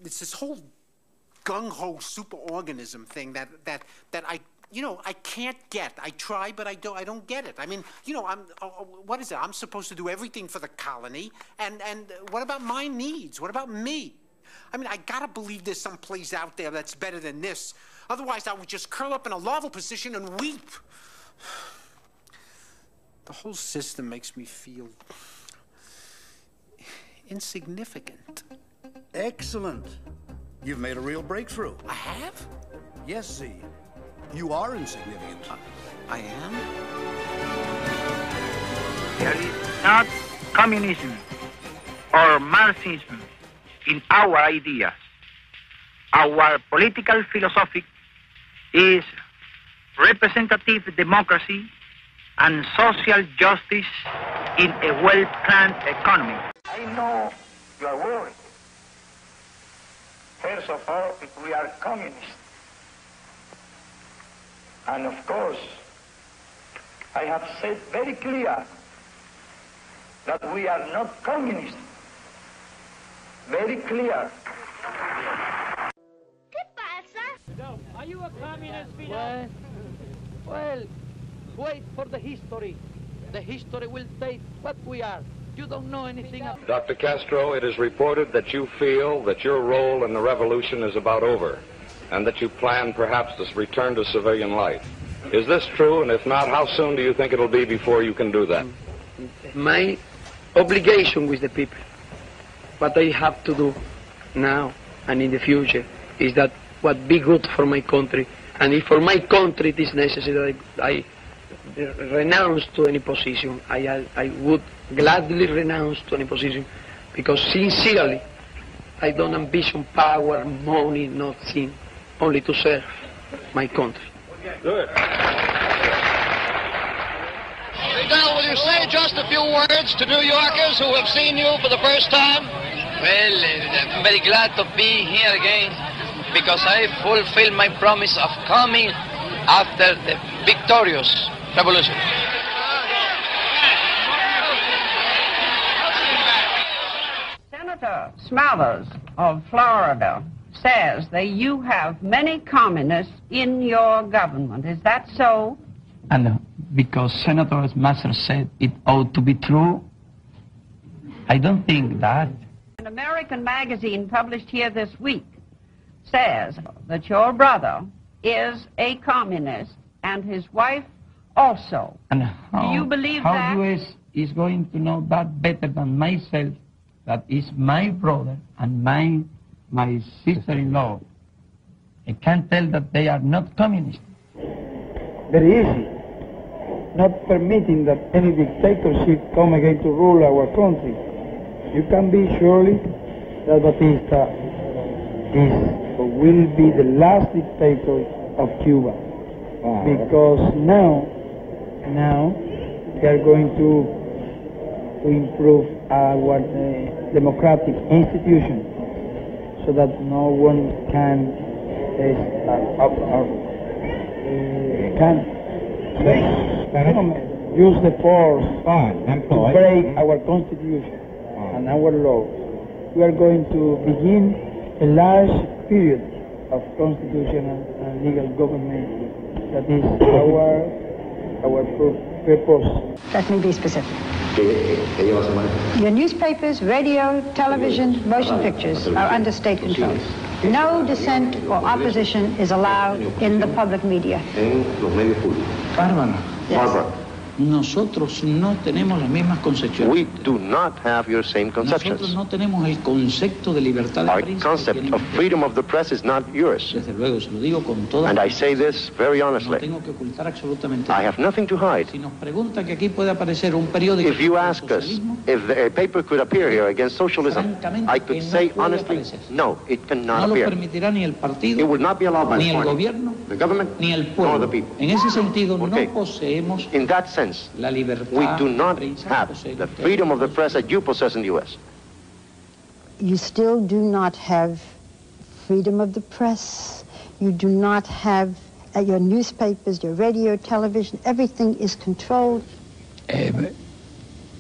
it's this whole gung-ho superorganism thing that I can't get. I try, but I don't get it. I mean, what is it? I'm supposed to do everything for the colony, and what about my needs? What about me? I mean, I gotta believe there's some place out there that's better than this. Otherwise, I would just curl up in a larval position and weep. The whole system makes me feel insignificant. Excellent. You've made a real breakthrough. I have? Yes, Z. You are insignificant. I am? There is not communism or Marxism in our ideas. Our political philosophy is representative democracy and social justice in a well-planned economy. I know you are worried. First of all, if we are communists. And of course, I have said very clear that we are not communists. Very clear. ¿Qué pasa? No, are you a communist, Vidal? Well, wait for the history. The history will state what we are. You don't know anything about... Dr. Castro, it is reported that you feel that your role in the revolution is about over, and that you plan perhaps to return to civilian life. Is this true? And if not, how soon do you think it'll be before you can do that? My obligation with the people, what I have to do now and in the future, is that what be good for my country. And if for my country it is necessary that I renounce to any position, I would gladly renounce to any position, because sincerely I don't ambition power, money, nothing, only to serve my country. Good. Vidal, will you say just a few words to New Yorkers who have seen you for the first time? Well, I'm very glad to be here again, because I fulfilled my promise of coming after the victorious revolution. Senator Smathers of Florida says that you have many communists in your government. Is that so? And because Senator Smathers said it ought to be true, I don't think that. An American magazine published here this week says that your brother is a communist and his wife also. And do you believe how that? U.S. is going to know that better than myself, that is my brother and my sister-in-law. I can't tell that they are not communist. Very easy. Not permitting that any dictatorship come again to rule our country. You can be surely that Batista is or will be the last dictator of Cuba. Wow. Because now we are going to improve our democratic institution so that no one can use the force to break our constitution and our laws. We are going to begin a large period of constitutional and legal government. That is our purpose. Let me be specific. Your newspapers, radio, television, motion pictures are under state control. No dissent or opposition is allowed in the public media. Bárbara. Yes. Nosotros no tenemos las mismas concepciones. We do not have your same conceptions. Nosotros no tenemos el concepto de libertad de Our prensa. concept of freedom of the press is not yours. Desde luego, se lo digo con toda. And I say this very No honestly. tengo que ocultar absolutamente I nada. have nothing to hide. Si nos pregunta que aquí puede aparecer un periódico If you ask us if a paper could appear here against socialism, I could say honestly, no, it cannot no lo appear. permitirá ni el partido, It would not be allowed by ni the el party, gobierno, the government, ni el nor the pueblo. people. En ese sentido, Okay. no poseemos In that sense, la libertad we do de not prensa. have the freedom of the press that you possess in the U.S. You still do not have freedom of the press. You do not have your newspapers, your radio, television, everything is controlled.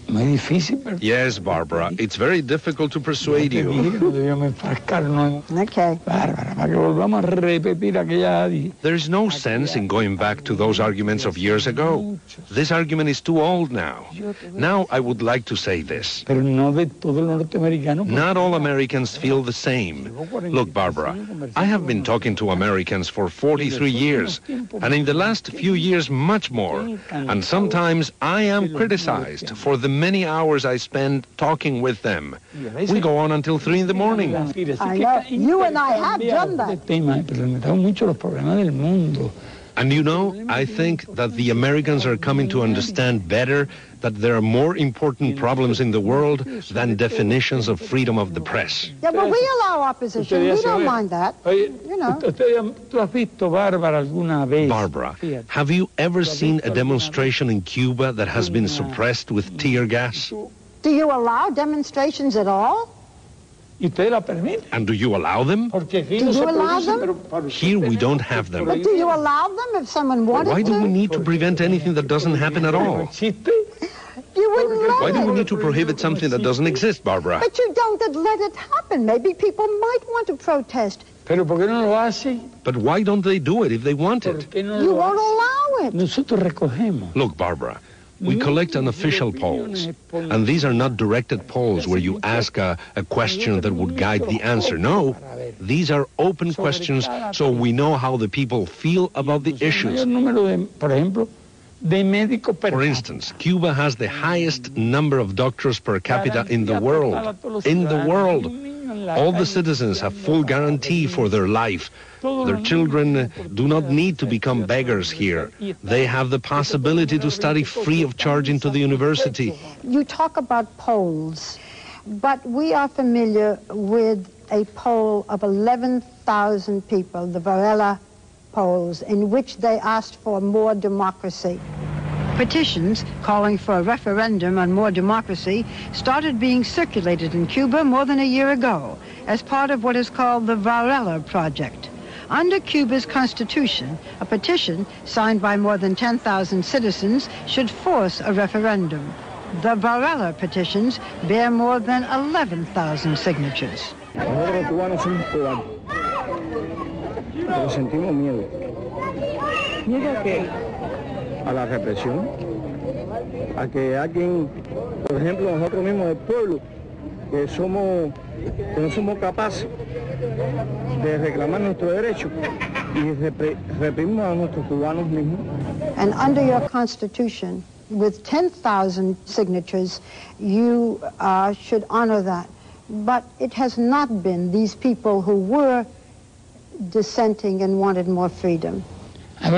Yes, Barbara, it's very difficult to persuade you. Okay. There's no sense in going back to those arguments of years ago. This argument is too old now. Now I would like to say this. Not all Americans feel the same. Look, Barbara, I have been talking to Americans for 43 years, and in the last few years much more. And sometimes I am criticized for the many hours I spend talking with them. We go on until 3 in the morning. I know. You and I have done that. And you know, I think that the Americans are coming to understand better that there are more important problems in the world than definitions of freedom of the press. Yeah, but we allow opposition. We don't mind that. You know. Barbara, have you ever seen a demonstration in Cuba that has been suppressed with tear gas? Do you allow demonstrations at all? And do you allow them? Do you allow them? Here we don't have them. But do you allow them if someone wanted to? Why do we need to prevent anything that doesn't happen at all? You wouldn't let Why do we it. need to prohibit something that doesn't exist, Barbara? But you don't let it happen. Maybe people might want to protest. But why don't they do it if they want it? You won't allow it. Look, Barbara, we collect unofficial polls, and these are not directed polls where you ask a question that would guide the answer. No, these are open questions so we know how the people feel about the issues. For instance, Cuba has the highest number of doctors per capita in the world. In the world. All the citizens have full guarantee for their life. Their children do not need to become beggars here. They have the possibility to study free of charge into the university. You talk about polls, but we are familiar with a poll of 11,000 people, the Varela polls, in which they asked for more democracy. Petitions calling for a referendum on more democracy started being circulated in Cuba more than a year ago as part of what is called the Varela Project. Under Cuba's constitution, a petition signed by more than 10,000 citizens should force a referendum. The Varela petitions bear more than 11,000 signatures. Nosotros cubanos somos cubanos, pero sentimos miedo. ¿Miedo a qué? A la represión, a que alguien, por ejemplo, nosotros mismos del pueblo, que no somos capaces de reclamar nuestros derechos y reprimimos a nuestros cubanos mismos. And under your constitution, with 10,000 signatures, you should honor that. But it has not been these people who were dissenting and wanted more freedom. Is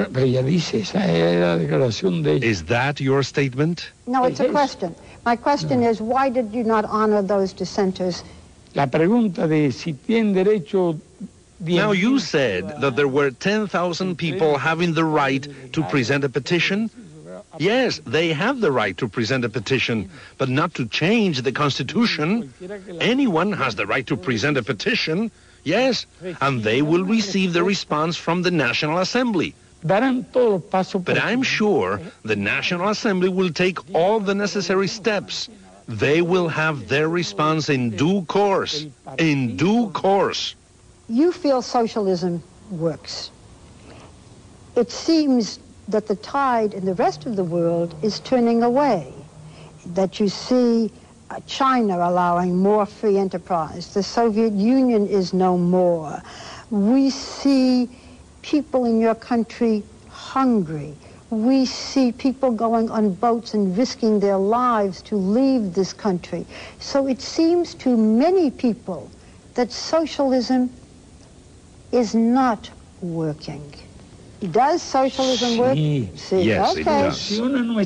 that your statement? No, it's a question. My question is, why did you not honor those dissenters? Now you said that there were 10,000 people having the right to present a petition. Yes, they have the right to present a petition, but not to change the Constitution. Anyone has the right to present a petition, yes, and they will receive the response from the National Assembly. But I'm sure the National Assembly will take all the necessary steps. They will have their response in due course. In due course. You feel socialism works. It seems that the tide in the rest of the world is turning away, that you see China allowing more free enterprise. The Soviet Union is no more. We see people in your country hungry. We see people going on boats and risking their lives to leave this country. So it seems to many people that socialism is not working. Does socialism work? Yes, it does.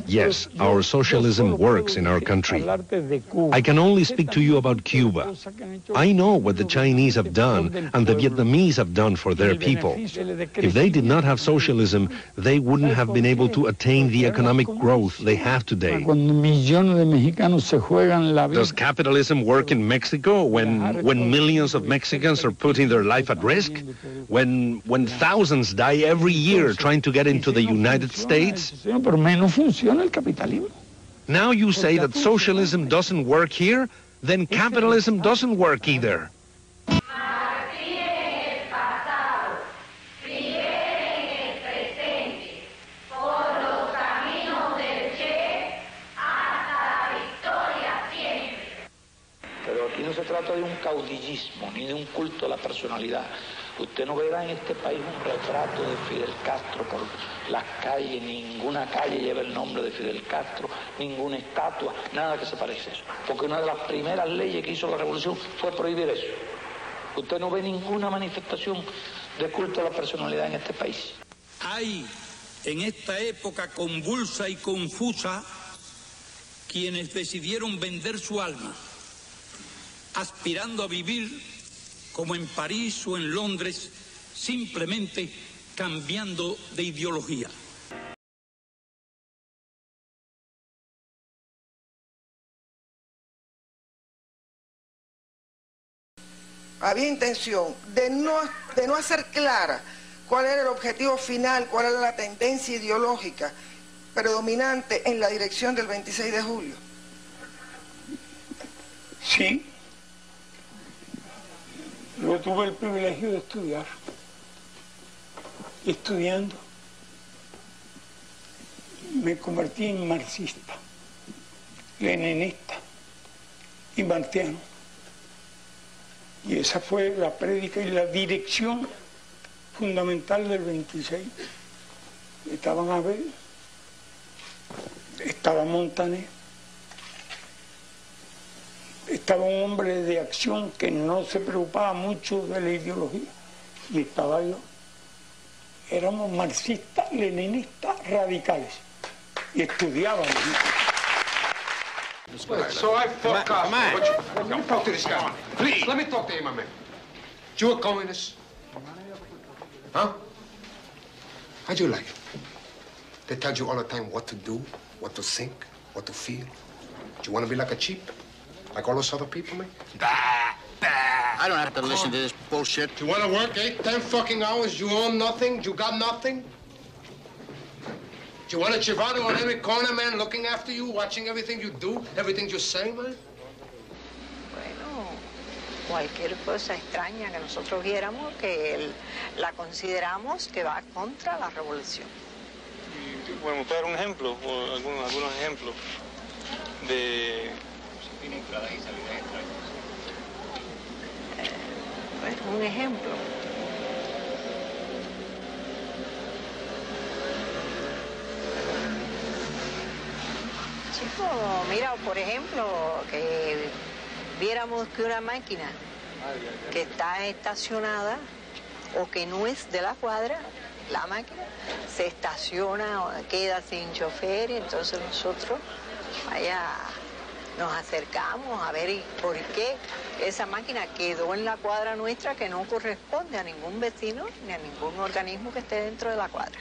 Yes, our socialism works in our country. I can only speak to you about Cuba. I know what the Chinese have done and the Vietnamese have done for their people. If they did not have socialism, they wouldn't have been able to attain the economic growth they have today. Does capitalism work in Mexico when millions of Mexicans are putting their life at risk? When thousands die every year trying to get into the United States? Now you say that socialism doesn't work here, then capitalism doesn't work either. Pero aquí no se trata de un caudillismo ni de un culto a la personalidad. Usted no verá en este país un retrato de Fidel Castro por las calles, ninguna calle lleva el nombre de Fidel Castro, ninguna estatua, nada que se parezca a eso. Porque una de las primeras leyes que hizo la revolución fue prohibir eso. Usted no ve ninguna manifestación de culto a la personalidad en este país. Hay en esta época convulsa y confusa quienes decidieron vender su alma, aspirando a vivir como en París o en Londres, simplemente cambiando de ideología. Había intención de no hacer clara cuál era el objetivo final, cuál era la tendencia ideológica predominante en la dirección del 26 de julio. Sí. Yo tuve el privilegio de estudiar. Estudiando, me convertí en marxista, leninista y martiano. Y esa fue la prédica y la dirección fundamental del 26. Estaban Abel, estaba Montaner, estaba un hombre de acción que no se preocupaba mucho de la ideología, y estaba yo. Éramos marxistas, leninistas, radicales, y estudiábamos. So I fuck off. Let me talk to this guy. Please, let me talk to him, my man. You a communist? Huh? How'd you like it? They tell you all the time what to do, what to think, what to feel. Do you want to be like a cheap? Like all those other people, man? I don't have to listen to this bullshit. You want to work 8, 10 fucking hours? You own nothing? You got nothing? Do you want a chivado on every corner, man, looking after you, watching everything you do, everything you say, man? Bueno, cualquier cosa extraña que nosotros viéramos, que la consideramos que va contra la revolución. Podemos dar un ejemplo, o algunos ejemplos de... Bueno, un ejemplo. Chico, mira, por ejemplo, que viéramos que una máquina que está estacionada o que no es de la cuadra, la máquina se estaciona o queda sin chofer, y entonces nosotros nos acercamos a ver por qué esa máquina quedó en la cuadra nuestra, que no corresponde a ningún vecino ni a ningún organismo que esté dentro de la cuadra.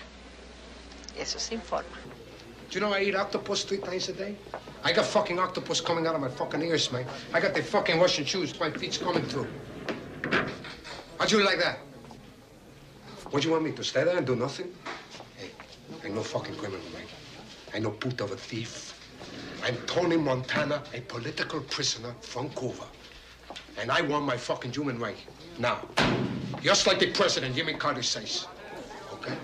Eso se informa. Do you know I eat octopus 3 times a day? I got fucking octopus coming out of my fucking ears, man. I got the fucking Russian shoes, my feet's coming through. How'd you like that? What do you want me to stay there and do nothing? Hey, I'm no fucking criminal, man. I'm no puta of a thief. I'm Tony Montana, a political prisoner from Cuba. And I want my fucking human right. Now, just like the president, Jimmy Carter says. Okay?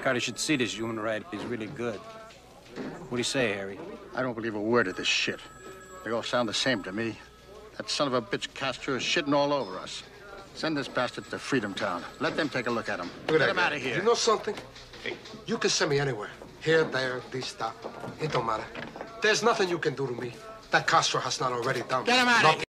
Carter should see this human right. He's really good. What do you say, Harry? I don't believe a word of this shit. They all sound the same to me. That son of a bitch Castro is shitting all over us. Send this bastard to Freedom Town. Let them take a look at him. Get him out of here. You know something? Hey, you can send me anywhere. Here, there, lista. It don't matter. There's nothing you can do to me that Castro has not already done. Get him out of here.